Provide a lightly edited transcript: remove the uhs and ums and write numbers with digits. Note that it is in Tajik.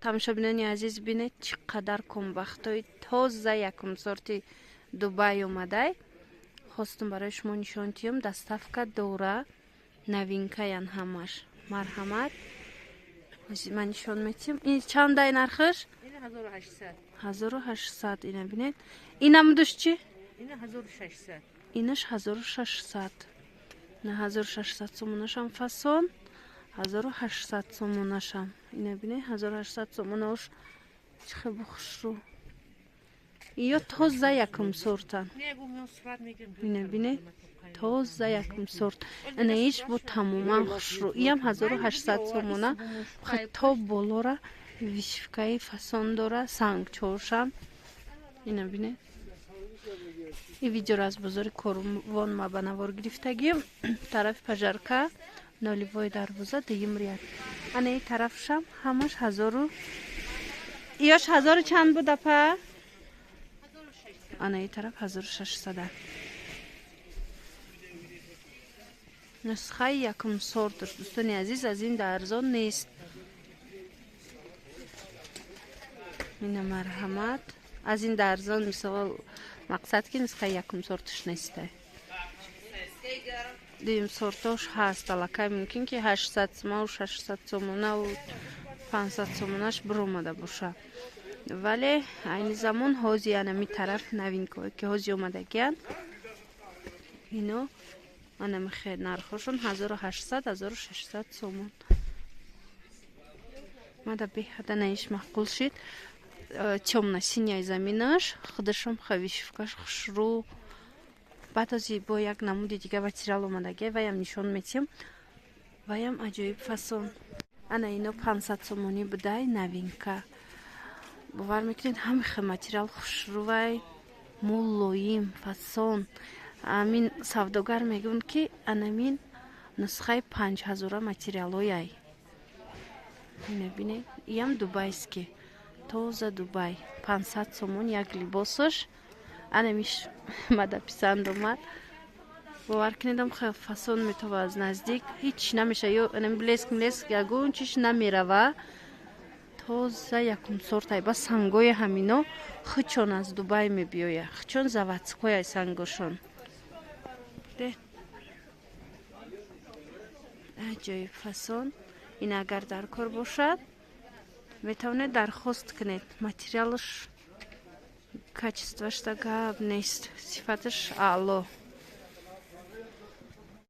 тамошобинони азиз бинед чӣ қадар комбахтои тоза якум сорти Дубай омадай. Хостум барои шумо нишон диҳам. Доставка дора, новинкаян ҳамаш. Марҳамат. Ман нишон метиҳам. Ин чандай нархаш? Ина 1800. 1800 ина бинед. Инам душ чӣ? Ина 1600. Инаш 1600. На 1600 сомонашам фасон. 1800 сомонашам. Ина бинед 1800 сомонаш чӣ бухшру. Ё тоза якум сортан. Ина бинед тоза якум сорт. Ана иш бо тамоман хушру. Иам 1800 сомона. Хато болора вишивкаи фасон дора, сангчоршам. Ина бинед. И видеоро аз бозори Корвон ма ба навор гирифтагим. Тарафи пажарка, ноливои дарвоза, дуюм ряд. Ана и тарафшам ҳамаш 1000. Иёш 1000 чанд буда па? Ана и тараф 1600. Нусхаи якум сорташ дӯстони азиз аз ин да арзон нест. Ина марҳамат. Аз ин да арзон мисол мақсад ки нусхаи якум сорташ нестай. Дуюм сортош ҳаст. Аллакай мумкин ки 800 сомон, 600 сомона ва 500 сомонаш биромада боша. Вале айни замон ҳози анами тараф новинкое ки ҳози омадагиян. Ино анами хел нархошон 1800 1600 сомон. Мада беҳада наиш маъқул шид. Тёмно-синяй заминаш, худашам вишивкаш хушру. Баъд бо як намуди дига материал омадагия ваям нишон метиҳам. Ваям аҷоиб фасон. Ана ино 500 сомонӣ будай новинка. Бовар мекунед ҳамин хел материал хушрувай, мулоим, фасон. Амин савдогар мегӯянд ки анамин нусхаи 5000 материалояй. Ина бинед, иам дубайский. Тоза Дубай. 500 сомон як либосаш. Анамиш мада писанд омад. Бовар кунедам хел фасон метова аз наздик. Ҳич намеша. Ё анам блеск ягон чиш намерава. Тоза якум сортай ба сангои ҳамино хичон аз Дубай мебиёя. Хичон заводскояй сангошон. Де. Аҷоиб фасон. Ин агар дар кор бошад метавонед дархост кунед. Материалаш качестваш гап нест. Сифаташ аъло.